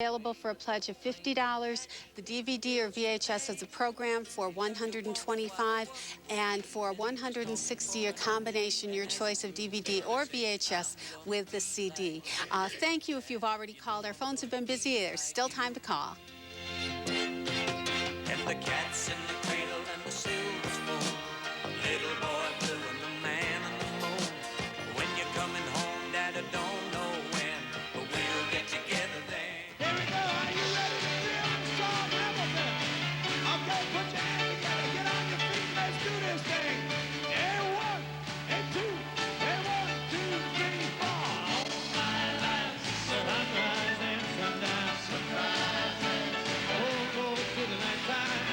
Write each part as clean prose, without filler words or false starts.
Available for a pledge of $50. The DVD or VHS of the program for $125, and for $160, a combination, your choice of DVD or VHS with the CD. Thank you if you've already called. Our phones have been busy. There's still time to call. And the cat's in the cradle and the silver spoon, little boy blue and the man on the moon. When you're coming home, Dad, I don't know when, but we'll get together then. Here we go. Are you ready to feel the song Hamilton? Okay, put your hands together. Get on your feet. Let's do this thing. And one, and two, and 1, 2, 3, 4. All my life, sunrise and sundown, sunrise and go to the night time.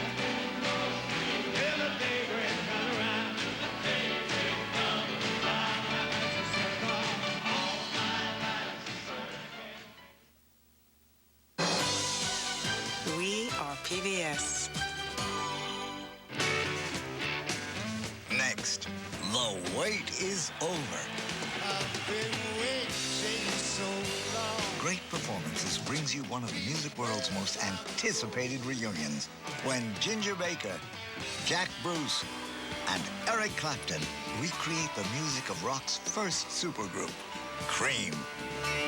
Till the daybreak comes around. The daybreak comes around. It's a circle. All my life, We are PBS. Next, the wait is over. I've been waiting so long. Great Performances brings you one of the music world's most anticipated reunions when Ginger Baker, Jack Bruce, and Eric Clapton recreate the music of rock's first supergroup, Cream.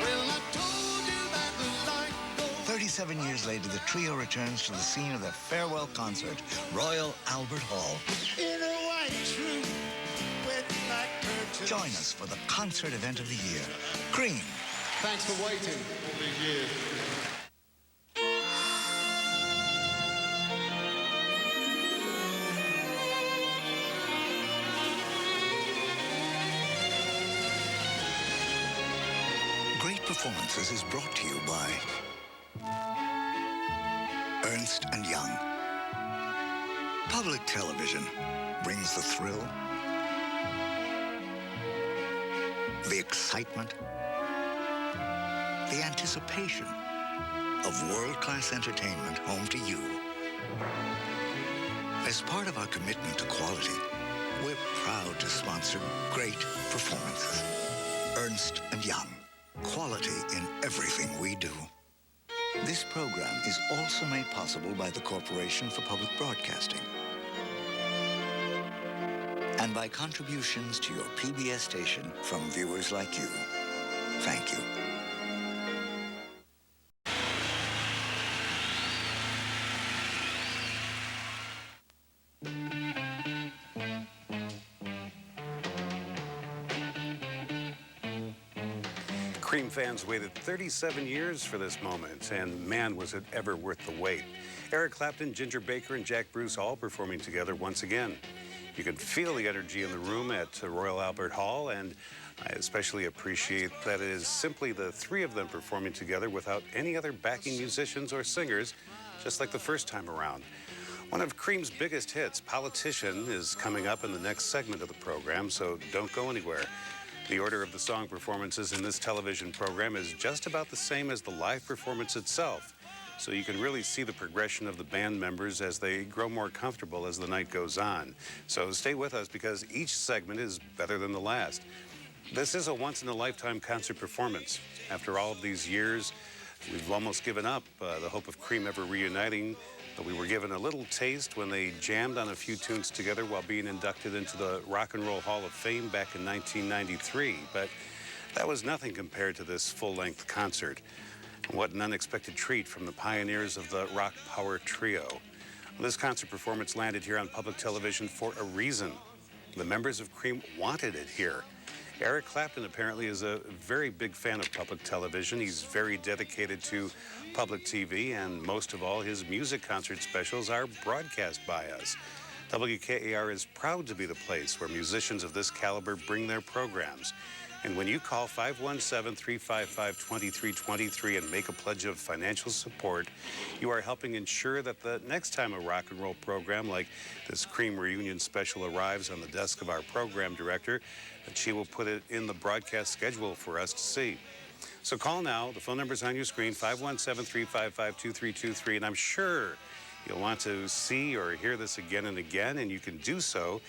Well, I told you that the light goes. 37 years later, the trio returns to the scene of their farewell concert, Royal Albert Hall. In a white room with black curtains. Join us for the concert event of the year, Cream. Thanks for waiting all these years. Great Performances is brought to you by Ernst & Young. Public television brings the thrill, the excitement, the anticipation of world-class entertainment home to you. As part of our commitment to quality, we're proud to sponsor Great Performances. Ernst & Young. Quality in everything we do. This program is also made possible by the Corporation for Public Broadcasting and by contributions to your PBS station from viewers like you. Thank you. Cream fans waited 37 years for this moment, and man, was it ever worth the wait. Eric Clapton, Ginger Baker, and Jack Bruce all performing together once again. You can feel the energy in the room at Royal Albert Hall, and I especially appreciate that it is simply the three of them performing together without any other backing musicians or singers, just like the first time around. One of Cream's biggest hits, Politician, is coming up in the next segment of the program, so don't go anywhere. The order of the song performances in this television program is just about the same as the live performance itself, so you can really see the progression of the band members as they grow more comfortable as the night goes on. So stay with us because each segment is better than the last. This is a once-in-a-lifetime concert performance. After all of these years, we've almost given up the hope of Cream ever reuniting, but we were given a little taste when they jammed on a few tunes together while being inducted into the Rock and Roll Hall of Fame back in 1993. But that was nothing compared to this full-length concert. What an unexpected treat from the pioneers of the rock power trio. This concert performance landed here on public television for a reason. The members of Cream wanted it here. Eric Clapton apparently is a very big fan of public television. He's very dedicated to public TV, and most of all, his music concert specials are broadcast by us. WKAR is proud to be the place where musicians of this caliber bring their programs. And when you call 517-355-2323 and make a pledge of financial support, you are helping ensure that the next time a rock and roll program like this Cream reunion special arrives on the desk of our program director, that she will put it in the broadcast schedule for us to see. So call now. The phone number's on your screen, 517-355-2323, and I'm sure you'll want to see or hear this again and again, and you can do so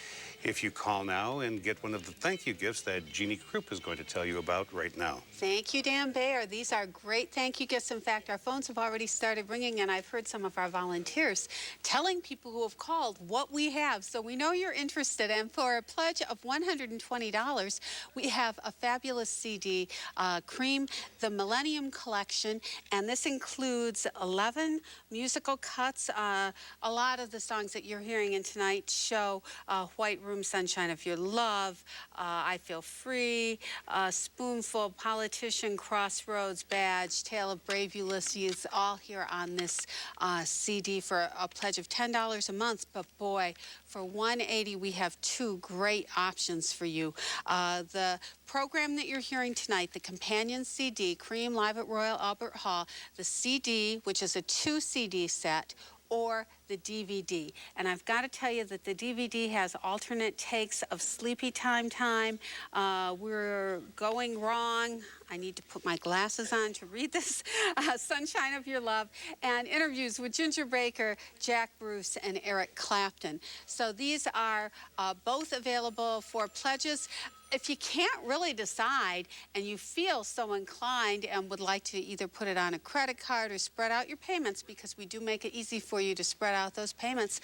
if you call now and get one of the thank you gifts that Jeannie Krupp is going to tell you about right now. Thank you, Dan Bayer. These are great thank you gifts. In fact, our phones have already started ringing, and I've heard some of our volunteers telling people who have called what we have. So we know you're interested. And for a pledge of $120, we have a fabulous CD, Cream, the Millennium Collection, and this includes 11 musical cuts. A lot of the songs that you're hearing in tonight's show, White Room, Sunshine of Your Love, I Feel Free, Spoonful, Politician, Crossroads, Badge, Tale of Brave Ulysses, all here on this CD for a pledge of $10 a month. But boy, for $180, we have two great options for you. The program that you're hearing tonight, the companion CD, Cream Live at Royal Albert Hall, the CD, which is a 2-CD set, or the DVD. And I've got to tell you that the DVD has alternate takes of Sleepy Time Time, We're Going Wrong, I need to put my glasses on to read this, Sunshine of Your Love, and interviews with Ginger Baker, Jack Bruce, and Eric Clapton. So these are both available for pledges. If you can't really decide and you feel so inclined and would like to either put it on a credit card or spread out your payments, because we do make it easy for you to spread out those payments,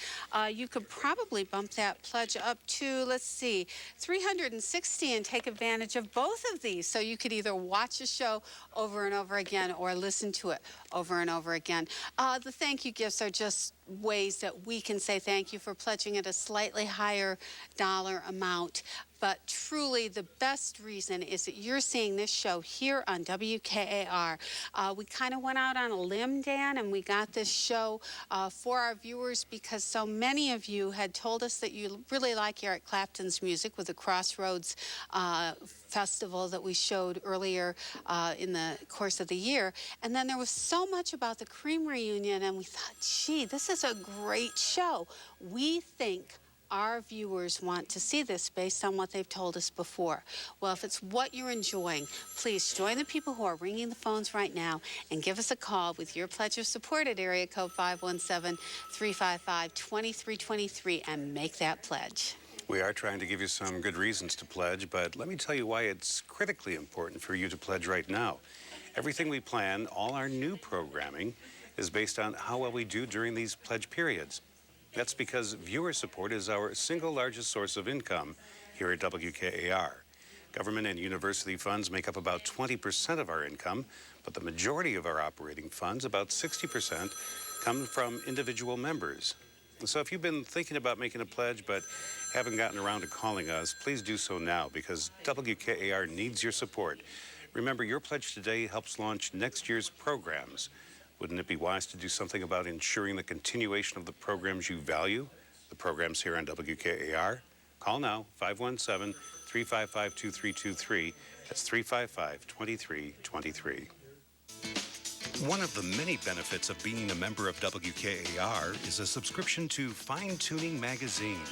you could probably bump that pledge up to, let's see, $360 and take advantage of both of these. So you could either watch a show over and over again or listen to it over and over again. The thank you gifts are just ways that we can say thank you for pledging at a slightly higher dollar amount. But truly, the best reason is that you're seeing this show here on WKAR. We kind of went out on a limb, Dan, and we got this show for our viewers because so many of you had told us that you really like Eric Clapton's music with the Crossroads festival that we showed earlier in the course of the year. And then there was so much about the Cream reunion, and we thought, gee, this is a great show. We think our viewers want to see this based on what they've told us before. Well, if it's what you're enjoying, please join the people who are ringing the phones right now and give us a call with your pledge of support at area code 517-355-2323 and make that pledge. We are trying to give you some good reasons to pledge, but let me tell you why it's critically important for you to pledge right now. Everything we plan, all our new programming, is based on how well we do during these pledge periods. That's because viewer support is our single largest source of income here at WKAR. Government and university funds make up about 20% of our income, but the majority of our operating funds, about 60%, come from individual members. So if you've been thinking about making a pledge but haven't gotten around to calling us, please do so now because WKAR needs your support. Remember, your pledge today helps launch next year's programs. Wouldn't it be wise to do something about ensuring the continuation of the programs you value, the programs here on WKAR? Call now, 517-355-2323. That's 355-2323. One of the many benefits of being a member of WKAR is a subscription to Fine Tuning magazine.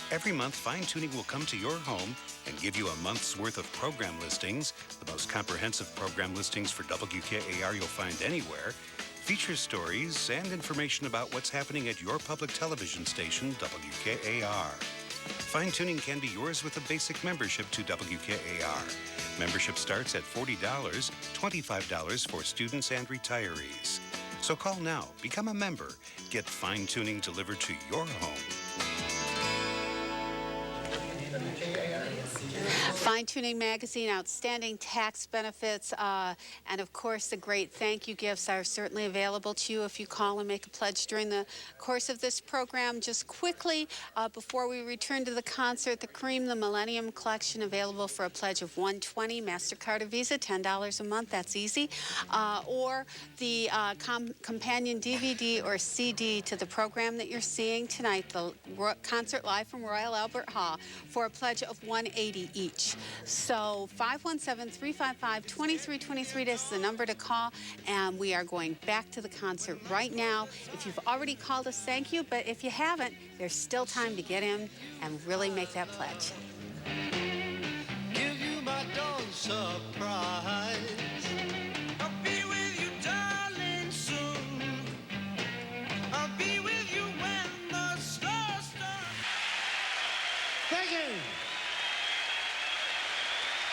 Every month, Fine Tuning will come to your home and give you a month's worth of program listings, the most comprehensive program listings for WKAR you'll find anywhere, feature stories, and information about what's happening at your public television station, WKAR. Fine Tuning can be yours with a basic membership to WKAR. Membership starts at $40, $25 for students and retirees. So call now, become a member, get Fine Tuning delivered to your home. Fine Tuning Magazine, outstanding tax benefits, and of course the great thank you gifts are certainly available to you if you call and make a pledge during the course of this program. Just quickly, before we return to the concert, the Cream, the Millennium Collection, available for a pledge of $120, MasterCard or Visa, $10 a month, that's easy. Or the companion DVD or CD to the program that you're seeing tonight, the concert live from Royal Albert Hall, for a pledge of $180 each. So 517-355-2323 is the number to call, and we are going back to the concert right now. If you've already called us, thank you, but if you haven't, there's still time to get in and really make that pledge. Give you my dawn surprise. I'll be with you, darling, soon. I'll be with you when the stars start. Thank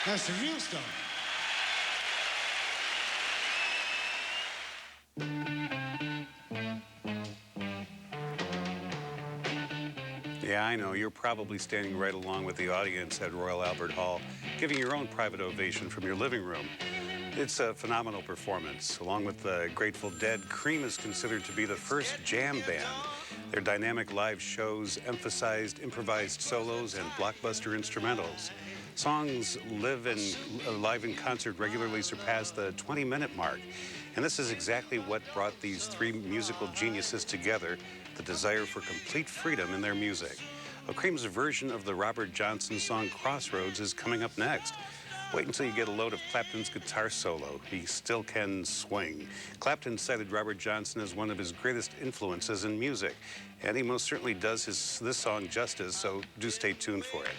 That's the real stuff. Yeah, I know. You're probably standing right along with the audience at Royal Albert Hall, giving your own private ovation from your living room. It's a phenomenal performance. Along with the Grateful Dead, Cream is considered to be the first jam band. Their dynamic live shows emphasized improvised solos and blockbuster instrumentals. Songs live in concert regularly surpass the 20-minute mark. And this is exactly what brought these three musical geniuses together, the desire for complete freedom in their music. Well, Cream's version of the Robert Johnson song Crossroads is coming up next. Wait until you get a load of Clapton's guitar solo. He still can swing. Clapton cited Robert Johnson as one of his greatest influences in music, and he most certainly does this song justice, so do stay tuned for it.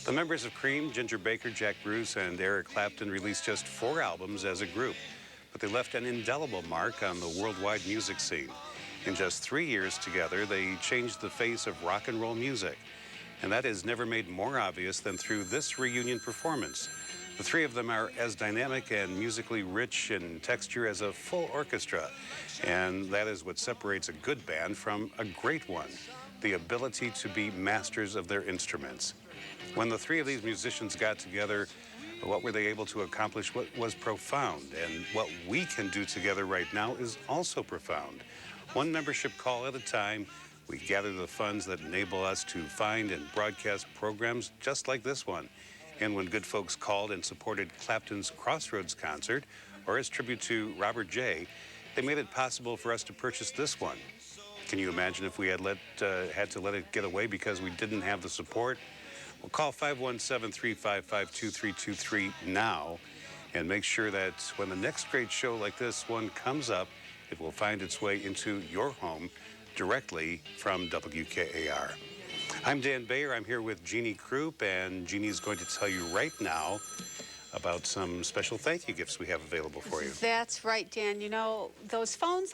The members of Cream, Ginger Baker, Jack Bruce, and Eric Clapton released just 4 albums as a group, but they left an indelible mark on the worldwide music scene. In just 3 years together, they changed the face of rock and roll music, and that is never made more obvious than through this reunion performance. The three of them are as dynamic and musically rich in texture as a full orchestra, and that is what separates a good band from a great one, the ability to be masters of their instruments. When the three of these musicians got together, what were they able to accomplish? What was profound, and what we can do together right now is also profound. One membership call at a time, we gather the funds that enable us to find and broadcast programs just like this one. And when good folks called and supported Clapton's Crossroads concert, or as tribute to Robert J., they made it possible for us to purchase this one. Can you imagine if we had to let it get away because we didn't have the support? Well, call 517-355-2323 now and make sure that when the next great show like this one comes up, it will find its way into your home directly from WKAR. I'm Dan Bayer. I'm here with Jeannie Krupp, and Jeannie's going to tell you right now about some special thank you gifts we have available for you. That's right, Dan. You know, those phones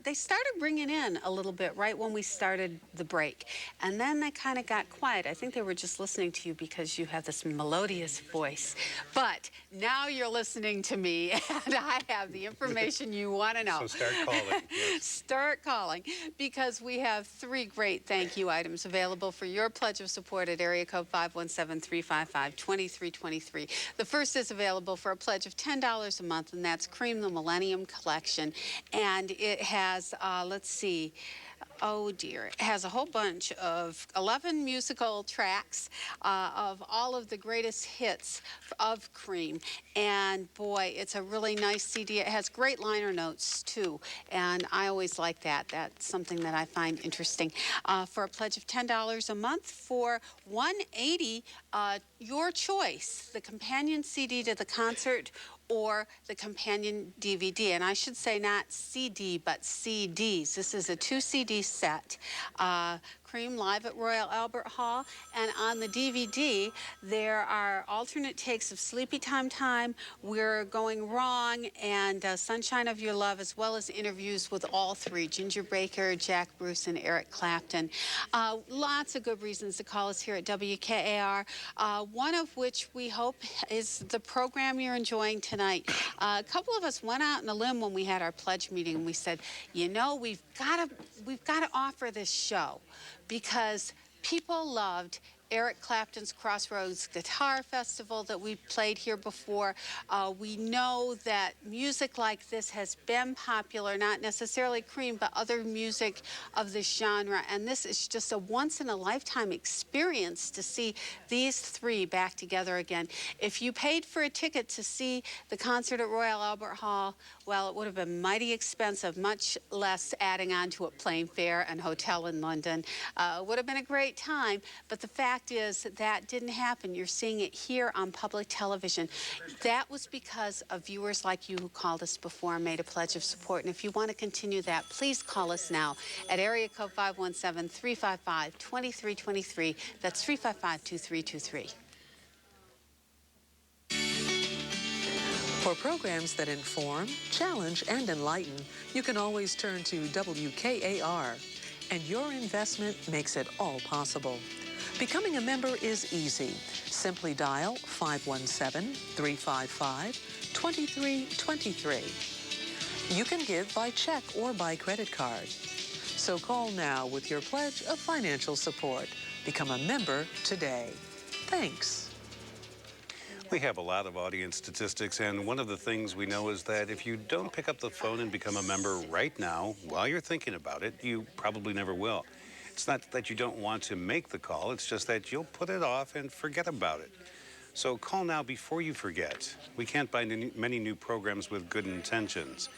they started ringing in a little bit right when we started the break. And then they kind of got quiet. I think they were just listening to you because you have this melodious voice. But now you're listening to me, and I have the information you want to know. So start calling. Yes. Start calling, because we have 3 great thank you items available for your pledge of support at area code 517-355-2323. The first is available for a pledge of $10 a month, and that's Cream the Millennium Collection. And it has, let's see, oh dear, it has a whole bunch of 11 musical tracks of all of the greatest hits of Cream. And boy, it's a really nice CD. It has great liner notes too, and I always like that. That's something that I find interesting. For a pledge of $10 a month, for $180, your choice, the companion CD to the concert or the companion DVD. And I should say not CD, but CDs. This is a 2 CD set. Cream live at Royal Albert Hall. And on the DVD, there are alternate takes of Sleepy Time, We're Going Wrong, and Sunshine of Your Love, as well as interviews with all 3, Ginger Baker, Jack Bruce, and Eric Clapton. Lots of good reasons to call us here at WKAR, one of which we hope is the program you're enjoying tonight. A couple of us went out on a limb when we had our pledge meeting, and we said, you know, we've got to offer this show because people loved Eric Clapton's Crossroads Guitar Festival that we played here before. We know that music like this has been popular, not necessarily Cream, but other music of this genre. And this is just a once-in-a-lifetime experience to see these 3 back together again. If you paid for a ticket to see the concert at Royal Albert Hall, well, it would have been mighty expensive, much less adding on to a plane fare and hotel in London. Would have been a great time, but the fact is that didn't happen. You're seeing it here on public television. That was because of viewers like you who called us before and made a pledge of support. And if you want to continue that, please call us now at area code 517-355-2323. That's 355-2323. For programs that inform, challenge, and enlighten, you can always turn to WKAR. And your investment makes it all possible. Becoming a member is easy. Simply dial 517-355-2323. You can give by check or by credit card. So call now with your pledge of financial support. Become a member today. Thanks. We have a lot of audience statistics, and one of the things we know is that if you don't pick up the phone and become a member right now, while you're thinking about it, you probably never will. It's not that you don't want to make the call, it's just that you'll put it off and forget about it. So call now before you forget. We can't buy many new programs with good intentions.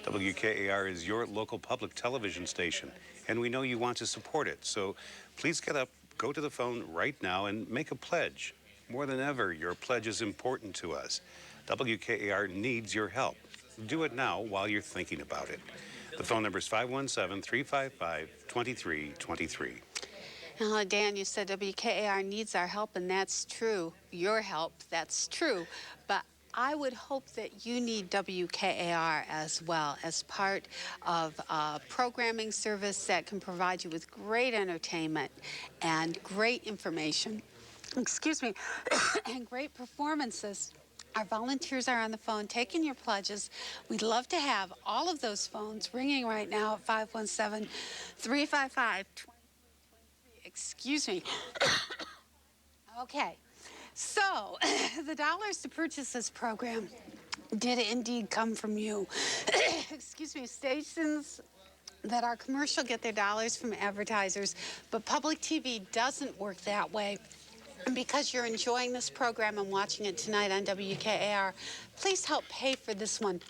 WKAR is your local public television station, and we know you want to support it. So please get up, go to the phone right now, and make a pledge. More than ever, your pledge is important to us. WKAR needs your help. Do it now while you're thinking about it. The phone number is 517-355-2323. Dan, you said WKAR needs our help, and that's true. Your help, that's true. But I would hope that you need WKAR as well as part of a programming service that can provide you with great entertainment and great information. Excuse me, and great performances. Our volunteers are on the phone taking your pledges. We'd love to have all of those phones ringing right now at 517-355-2323. Excuse me. Okay, so the dollars to purchase this program did indeed come from you. Excuse me, stations that are commercial get their dollars from advertisers, but public TV doesn't work that way. And because you're enjoying this program and watching it tonight on WKAR, please help pay for this one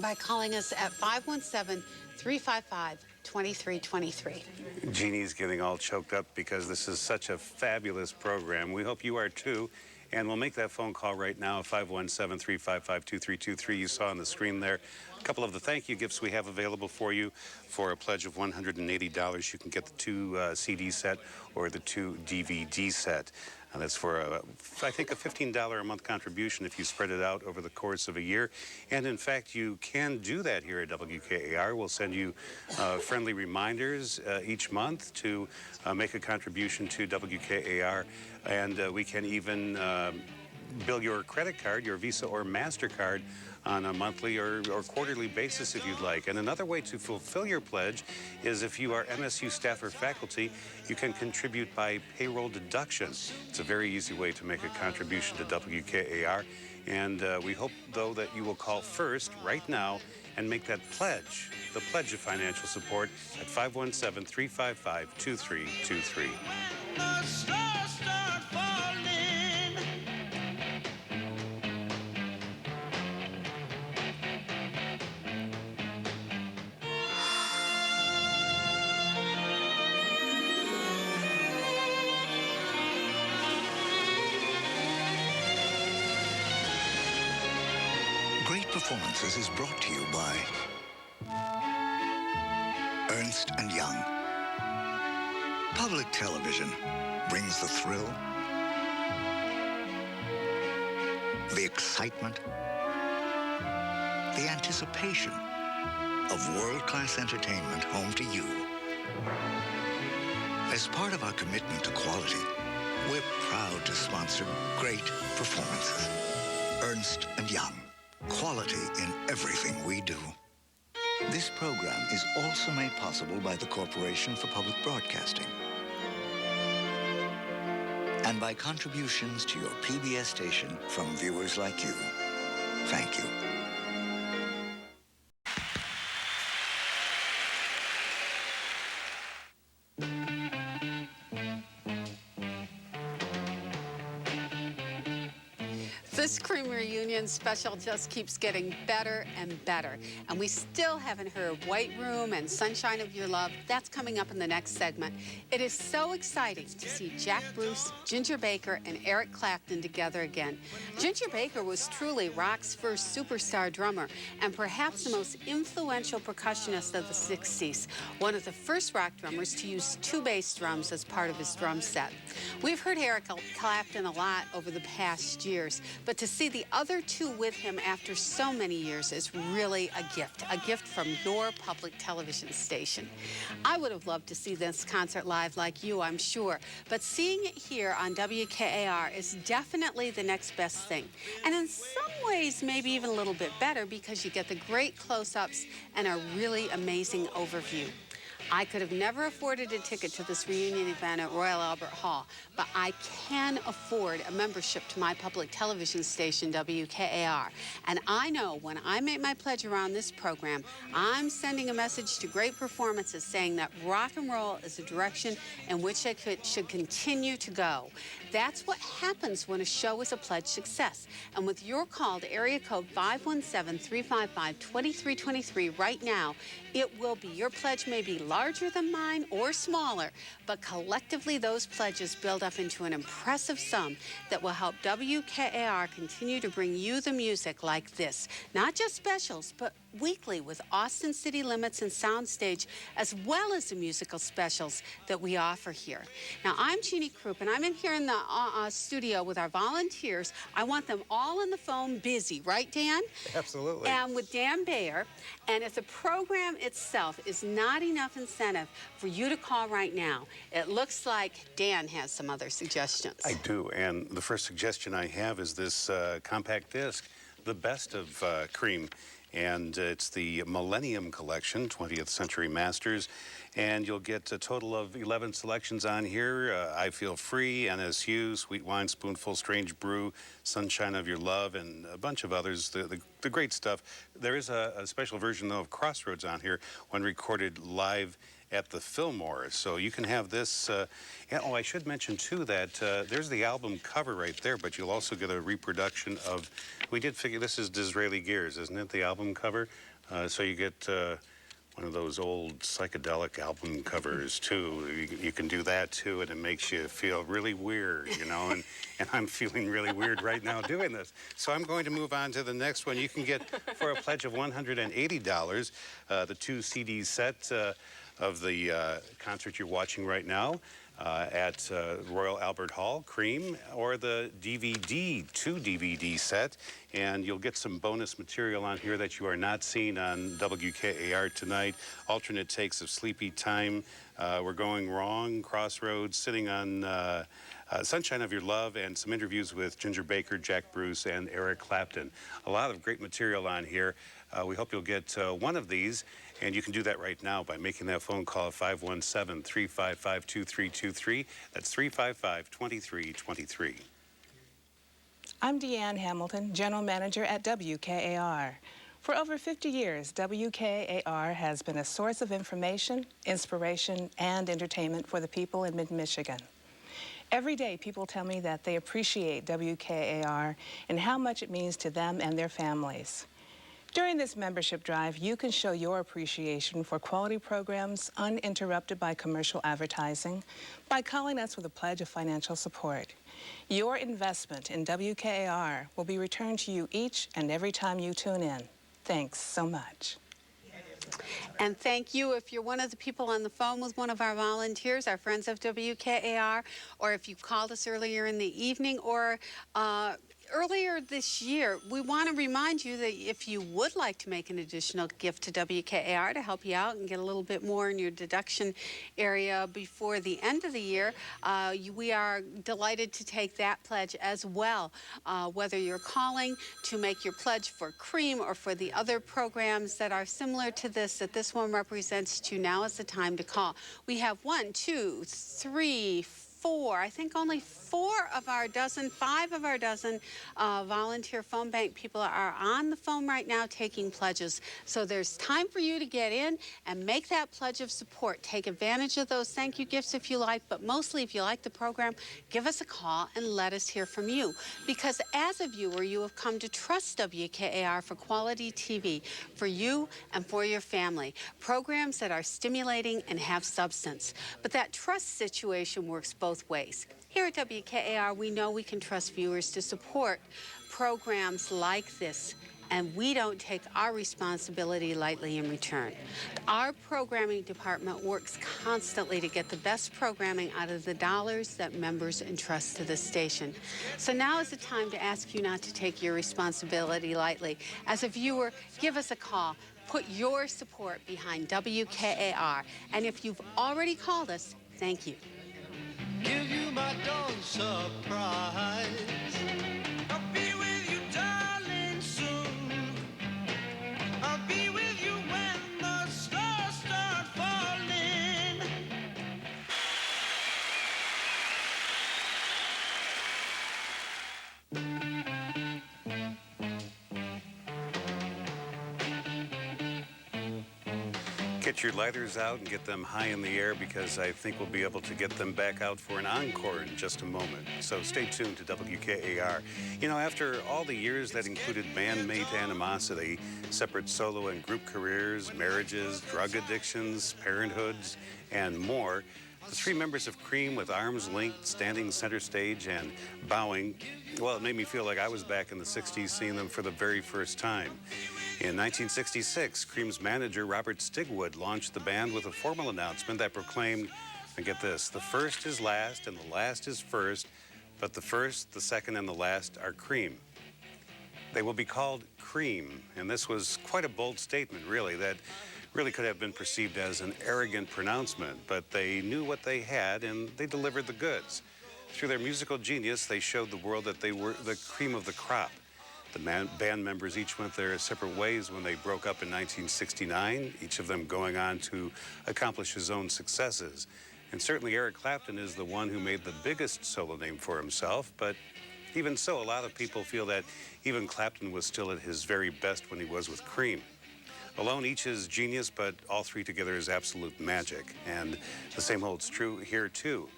by calling us at 517-355-2323. Jeannie's getting all choked up because this is such a fabulous program. We hope you are too. And we'll make that phone call right now, 517-355-2323. You saw on the screen there a couple of the thank you gifts we have available for you. For a pledge of $180, you can get the 2 CD set or the 2 DVD set. And that's for, I think, a $15 a month contribution if you spread it out over the course of a year. And, in fact, you can do that here at WKAR. We'll send you friendly reminders each month to make a contribution to WKAR. And we can even bill your credit card, your Visa or MasterCard, on a monthly or quarterly basis if you'd like. And another way to fulfill your pledge is if you are MSU staff or faculty, you can contribute by payroll deduction. It's a very easy way to make a contribution to WKAR. And we hope, though, that you will call first right now and make that pledge, the pledge of financial support at 517-355-2323. Great Performances is brought to you by Ernst & Young. Public television brings the thrill, the excitement, the anticipation of world-class entertainment home to you. As part of our commitment to quality, we're proud to sponsor great performances. Ernst & Young. Quality in everything we do. This program is also made possible by the Corporation for Public Broadcasting and by contributions to your PBS station from viewers like you. Thank you. This Cream Reunion special just keeps getting better and better. And we still haven't heard White Room and Sunshine of Your Love. That's coming up in the next segment. It is so exciting to see Jack Bruce, Ginger Baker, and Eric Clapton together again. Ginger Baker was truly rock's first superstar drummer and perhaps the most influential percussionist of the 60s. One of the first rock drummers to use 2 bass drums as part of his drum set. We've heard Eric Clapton a lot over the past years, but to see the other two with him after so many years is really a gift from your public television station. I would have loved to see this concert live like you, I'm sure, but seeing it here on WKAR is definitely the next best thing. And in some ways, maybe even a little bit better because you get the great close-ups and a really amazing overview. I could have never afforded a ticket to this reunion event at Royal Albert Hall, but I can afford a membership to my public television station, WKAR. And I know when I make my pledge around this program, I'm sending a message to great performances saying that rock and roll is a direction in which it should continue to go. That's what happens when a show is a pledge success. And with your call to area code 517-355-2323 right now, it will be. Your pledge may be larger than mine or smaller, but collectively those pledges build up into an impressive sum that will help WKAR continue to bring you the music like this. Not just specials, but weekly with Austin City Limits and Soundstage, as well as the musical specials that we offer here. Now, I'm Jeannie Krupp, and I'm in here in the studio with our volunteers. I want them all on the phone busy, right, Dan? Absolutely. And with Dan Bayer. And if the program itself is not enough incentive for you to call right now, it looks like Dan has some other suggestions. I do, and the first suggestion I have is this compact disc, the best of Cream. And it's the Millennium Collection, 20th Century Masters. And you'll get a total of 11 selections on here. I Feel Free, NSU, Sweet Wine, Spoonful, Strange Brew, Sunshine of Your Love, and a bunch of others, the great stuff. There is a special version, though, of Crossroads on here, one recorded live at the Fillmore. So you can have this. Oh, I should mention, too, that there's the album cover right there, but you'll also get a reproduction of, we did figure, this is Disraeli Gears, isn't it, the album cover? So you get one of those old psychedelic album covers, too. You can do that, too, and it makes you feel really weird, you know, and I'm feeling really weird right now doing this. So I'm going to move on to the next one. You can get, for a pledge of $180, the 2 CD set of the concert you're watching right now at Royal Albert Hall, Cream, or the DVD, 2 DVD set. And you'll get some bonus material on here that you are not seeing on WKAR tonight. Alternate takes of Sleepy Time, We're Going Wrong, Crossroads, Sitting on Sunshine of Your Love, and some interviews with Ginger Baker, Jack Bruce, and Eric Clapton. A lot of great material on here. We hope you'll get one of these, and you can do that right now by making that phone call at 517-355-2323. That's 355-2323. I'm Deanne Hamilton, General Manager at WKAR. For over 50 years, WKAR has been a source of information, inspiration, and entertainment for the people in mid-Michigan. Every day, people tell me that they appreciate WKAR and how much it means to them and their families. During this membership drive, you can show your appreciation for quality programs uninterrupted by commercial advertising by calling us with a pledge of financial support. Your investment in WKAR will be returned to you each and every time you tune in. Thanks so much. And thank you if you're one of the people on the phone with one of our volunteers, our friends of WKAR, or if you've called us earlier in the evening, or earlier this year. We want to remind you that if you would like to make an additional gift to WKAR to help you out and get a little bit more in your deduction area before the end of the year, we are delighted to take that pledge as well. Whether you're calling to make your pledge for Cream or for the other programs that are similar to this, that this one represents to, now is the time to call. We have 1, 2, 3, 4, I think only 5 of our dozen volunteer phone bank people are on the phone right now taking pledges. So there's time for you to get in and make that pledge of support. Take advantage of those thank you gifts if you like, but mostly if you like the program, give us a call and let us hear from you. Because as a viewer, you have come to trust WKAR for quality TV for you and for your family. Programs that are stimulating and have substance. But that trust situation works both ways. Here at WKAR, we know we can trust viewers to support programs like this and we don't take our responsibility lightly in return. Our programming department works constantly to get the best programming out of the dollars that members entrust to the station. So now is the time to ask you not to take your responsibility lightly. As a viewer, give us a call. Put your support behind WKAR. And if you've already called us, thank you. Give you my dawn surprise. I'll be with you, darling, soon. I'll be with you when the stars start falling. Get your lighters out and get them high in the air, because I think we'll be able to get them back out for an encore in just a moment. So stay tuned to WKAR. You know, after all the years that included bandmate animosity, separate solo and group careers, marriages, drug addictions, parenthoods, and more, the three members of Cream, with arms linked, standing center stage and bowing, well, it made me feel like I was back in the 60s seeing them for the very first time. In 1966, Cream's manager, Robert Stigwood, launched the band with a formal announcement that proclaimed, and get this, the first is last and the last is first, but the first, the second, and the last are Cream. They will be called Cream, and this was quite a bold statement, really, that really could have been perceived as an arrogant pronouncement, but they knew what they had and they delivered the goods. Through their musical genius, they showed the world that they were the cream of the crop. The band members each went their separate ways when they broke up in 1969, each of them going on to accomplish his own successes. And certainly Eric Clapton is the one who made the biggest solo name for himself, but even so, a lot of people feel that even Clapton was still at his very best when he was with Cream. Alone, each is genius, but all three together is absolute magic. And the same holds true here, too.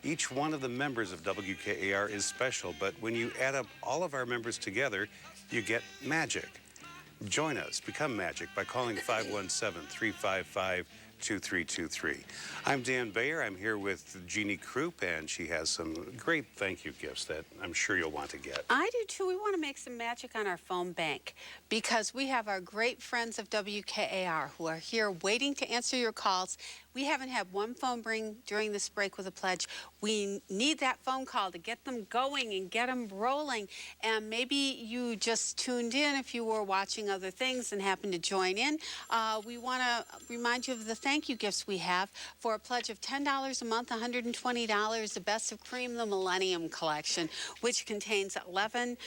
Each one of the members of WKAR is special, but when you add up all of our members together, you get magic. Join us, become magic, by calling 517-355-2323. I'm Dan Bayer. I'm here with Jeannie Krupp, and she has some great thank you gifts that I'm sure you'll want to get. I do too. We want to make some magic on our phone bank, because we have our great friends of WKAR who are here waiting to answer your calls. We haven't had one phone ring during this break with a pledge. We need that phone call to get them going and get them rolling. And maybe you just tuned in if you were watching other things and happened to join in. We want to remind you of the thank you gifts we have for a pledge of $10 a month, $120, the Best of Cream, the Millennium Collection, which contains 11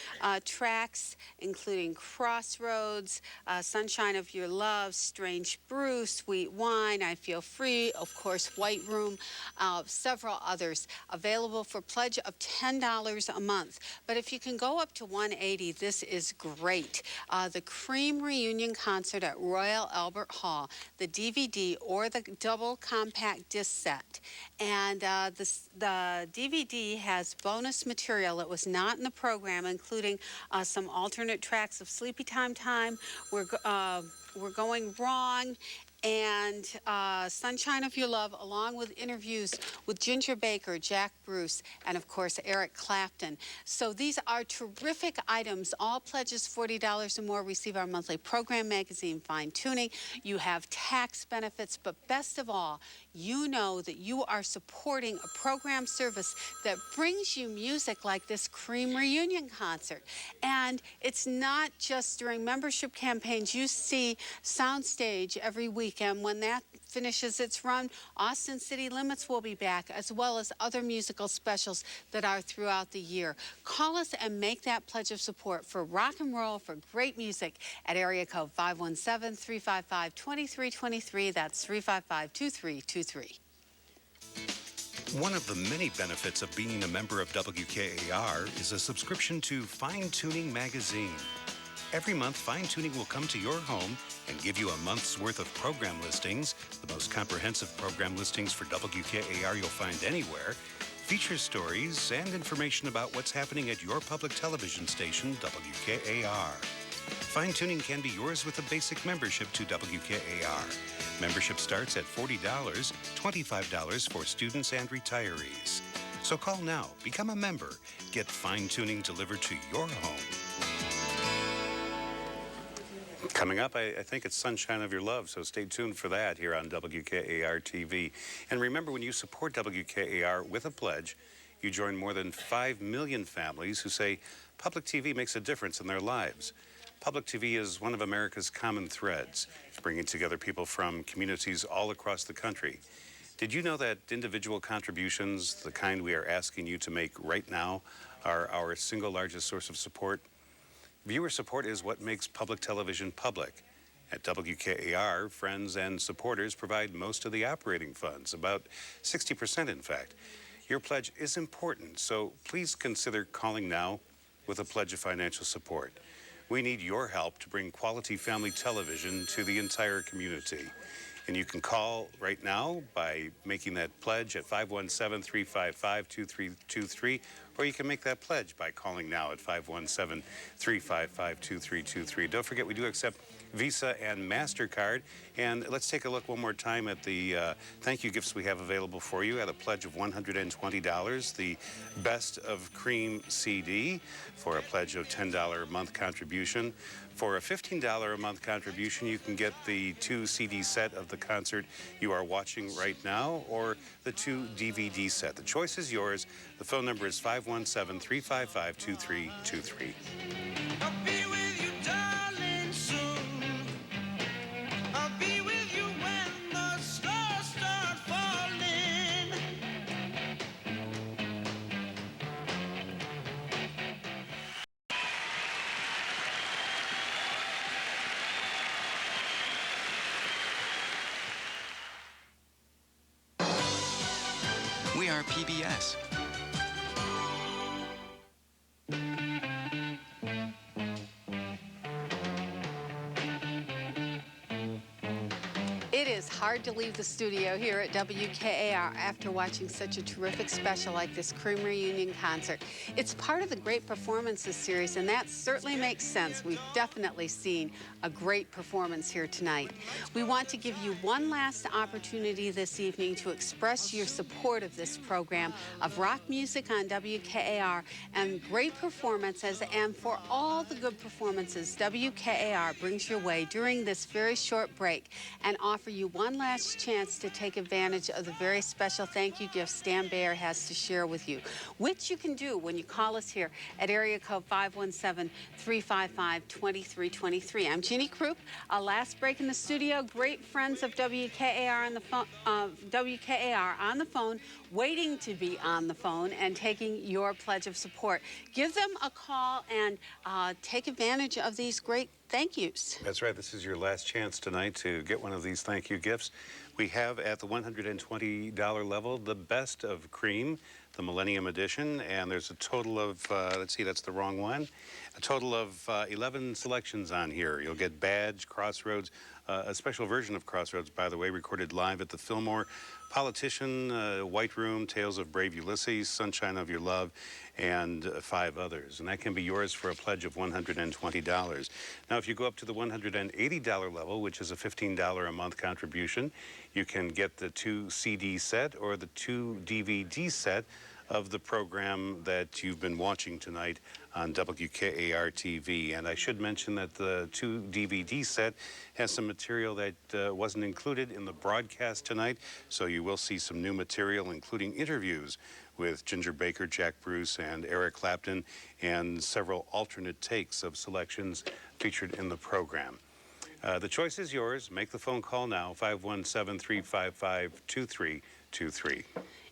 tracks, including Crossroads, Sunshine of Your Love, Strange Brew, Sweet Wine, I Feel Free, of course, White Room, several others, available for pledge of $10 a month. But if you can go up to $180, this is great. The Cream Reunion Concert at Royal Albert Hall, the DVD or the double compact disc set. And the DVD has bonus material that was not in the program, including some alternate tracks of Sleepy Time Time, We're Going Wrong, and Sunshine of Your Love, along with interviews with Ginger Baker, Jack Bruce, and of course Eric Clapton. So these are terrific items. All pledges $40 or more receive our monthly program magazine, Fine Tuning. You have tax benefits, but best of all, you know that you are supporting a program service that brings you music like this Cream Reunion Concert. And it's not just during membership campaigns. You see Soundstage every weekend. When that finishes its run, Austin City Limits will be back, as well as other musical specials that are throughout the year. Call us and make that pledge of support for rock and roll, for great music, at area code 517-355-2323. That's 355-2323. One of the many benefits of being a member of WKAR is a subscription to Fine Tuning magazine. Every month, Fine Tuning will come to your home and give you a month's worth of program listings, the most comprehensive program listings for WKAR you'll find anywhere, feature stories, and information about what's happening at your public television station, WKAR. Fine Tuning can be yours with a basic membership to WKAR. Membership starts at $40, $25 for students and retirees. So call now, become a member, get Fine Tuning delivered to your home. Coming up, I think it's Sunshine of Your Love, so stay tuned for that here on WKAR TV. And remember, when you support WKAR with a pledge, you join more than 5 million families who say public TV makes a difference in their lives. Public TV is one of America's common threads, bringing together people from communities all across the country. Did you know that individual contributions, the kind we are asking you to make right now, are our single largest source of support? Viewer support is what makes public television public. At WKAR, friends and supporters provide most of the operating funds, about 60% in fact. Your pledge is important, so please consider calling now with a pledge of financial support. We need your help to bring quality family television to the entire community. And you can call right now by making that pledge at 517-355-2323, or you can make that pledge by calling now at 517-355-2323. Don't forget, we do accept Visa and MasterCard. And let's take a look one more time at the thank you gifts we have available for you at a pledge of $120. The Best of Cream CD for a pledge of $10 a month contribution. For a $15 a month contribution, you can get the 2 CD set of the concert you are watching right now, or the 2 DVD set. The choice is yours. The phone number is 517-355-2323. I'll be with you, darling, soon. I'll be with you when the stars start falling. We are PBS. It is hard to leave the studio here at WKAR after watching such a terrific special like this Cream Reunion concert. It's part of the Great Performances series, and that certainly makes sense. We've definitely seen a great performance here tonight. We want to give you one last opportunity this evening to express your support of this program of rock music on WKAR and great performances, and for all the good performances WKAR brings your way during this very short break, and offer you one last chance to take advantage of the very special thank you gifts Dan Bayer has to share with you, which you can do when you call us here at area code 517-355-2323. I'm Ginny Krupp. Last break in the studio, great friends of WKAR on the phone, waiting to be on the phone and taking your pledge of support. Give them a call and take advantage of these great thank yous. That's right. This is your last chance tonight to get one of these thank you gifts. We have at the $120 level the Best of Cream, the Millennium Edition, and there's a total of, let's see, that's the wrong one, a total of 11 selections on here. You'll get Badge, Crossroads, a special version of Crossroads, by the way, recorded live at the Fillmore, Politician, White Room, Tales of Brave Ulysses, Sunshine of Your Love, and 5 others. And that can be yours for a pledge of $120. Now, if you go up to the $180 level, which is a $15 a month contribution, you can get the 2 CD set or the 2 DVD set of the program that you've been watching tonight on WKAR TV. And I should mention that the 2 DVD set has some material that wasn't included in the broadcast tonight, so you will see some new material, including interviews with Ginger Baker, Jack Bruce, and Eric Clapton, and several alternate takes of selections featured in the program. The choice is yours. Make the phone call now, 517-355-2323.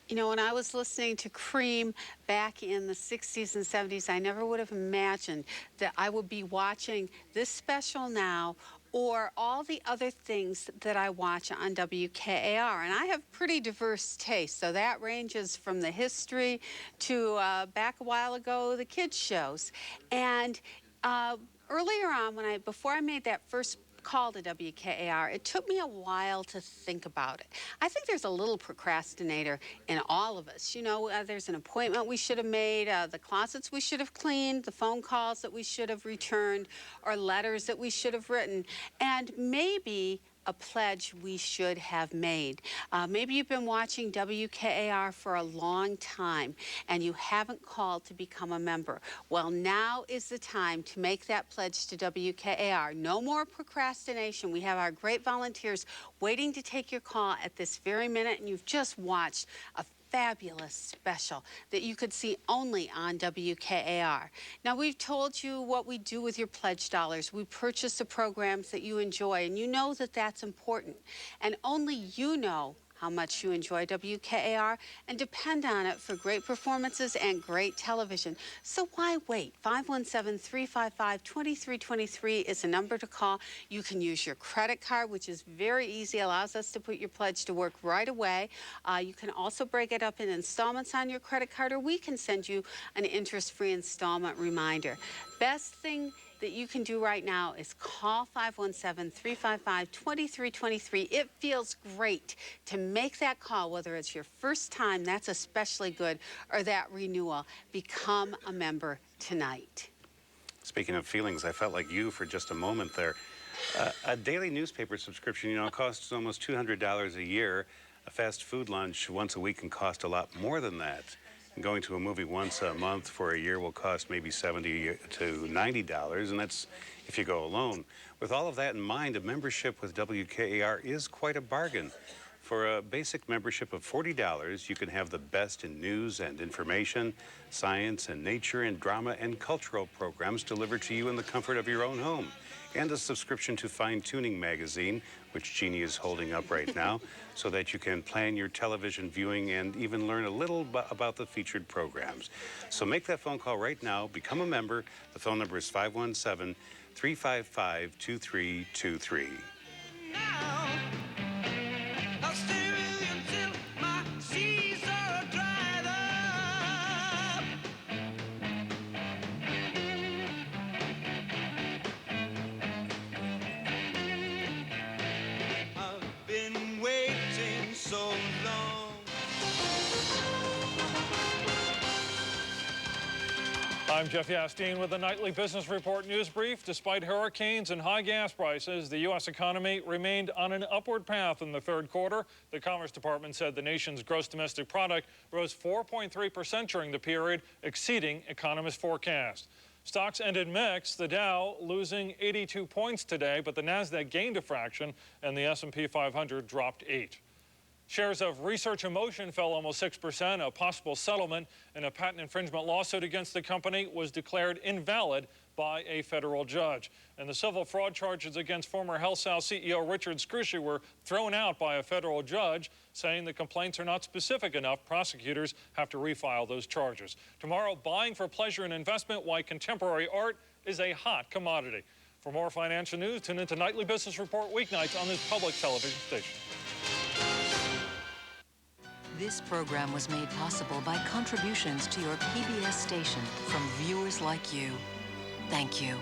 You know, when I was listening to Cream back in the 60s and 70s, I never would have imagined that I would be watching this special now or all the other things that I watch on WKAR. And I have pretty diverse tastes, so that ranges from the history to back a while ago, the kids shows. And earlier on, before I made that first call to WKAR, it took me a while to think about it. I think there's a little procrastinator in all of us. You know, there's an appointment we should have made, the closets we should have cleaned, the phone calls that we should have returned, or letters that we should have written. And maybe a pledge we should have made. Maybe you've been watching WKAR for a long time and you haven't called to become a member. Well, now is the time to make that pledge to WKAR. No more procrastination. We have our great volunteers waiting to take your call at this very minute, and you've just watched a fabulous special that you could see only on WKAR. Now, we've told you what we do with your pledge dollars. We purchase the programs that you enjoy, and you know that that's important. And only you know how much you enjoy WKAR and depend on it for great performances and great television. So why wait? 517-355-2323 is a number to call. You can use your credit card, which is very easy, allows us to put your pledge to work right away. You can also break it up in installments on your credit card, or we can send you an interest-free installment reminder. Best thing that you can do right now is call 517-355-2323. It feels great to make that call, whether it's your first time, that's especially good, or that renewal. Become a member tonight. Speaking of feelings, I felt like you for just a moment there. A daily newspaper subscription, you know, costs almost $200 a year. A fast food lunch once a week can cost a lot more than that. And going to a movie once a month for a year will cost maybe $70 to $90, and that's if you go alone. With all of that in mind, a membership with WKAR is quite a bargain. For a basic membership of $40, you can have the best in news and information, science and nature and drama and cultural programs delivered to you in the comfort of your own home. And a subscription to Fine Tuning magazine, which Jeannie is holding up right now, so that you can plan your television viewing and even learn a little about the featured programs. So make that phone call right now. Become a member. The phone number is 517-355-2323. Now, I'll stay with you till my seas are dried up. I've been waiting so long. I'm Jeff Yasteen with the Nightly Business Report News Brief. Despite hurricanes and high gas prices, the U.S. economy remained on an upward path in the third quarter. The Commerce Department said the nation's gross domestic product rose 4.3% during the period, exceeding economists' forecast. Stocks ended mixed, the Dow losing 82 points today, but the Nasdaq gained a fraction and the S&P 500 dropped 8. Shares of Research in Motion fell almost 6%. A possible settlement in a patent infringement lawsuit against the company was declared invalid by a federal judge. And the civil fraud charges against former HealthSouth CEO Richard Scrushy were thrown out by a federal judge, saying the complaints are not specific enough. Prosecutors have to refile those charges. Tomorrow, buying for pleasure and investment, why contemporary art is a hot commodity. For more financial news, tune into Nightly Business Report weeknights on this public television station. This program was made possible by contributions to your PBS station from viewers like you. Thank you.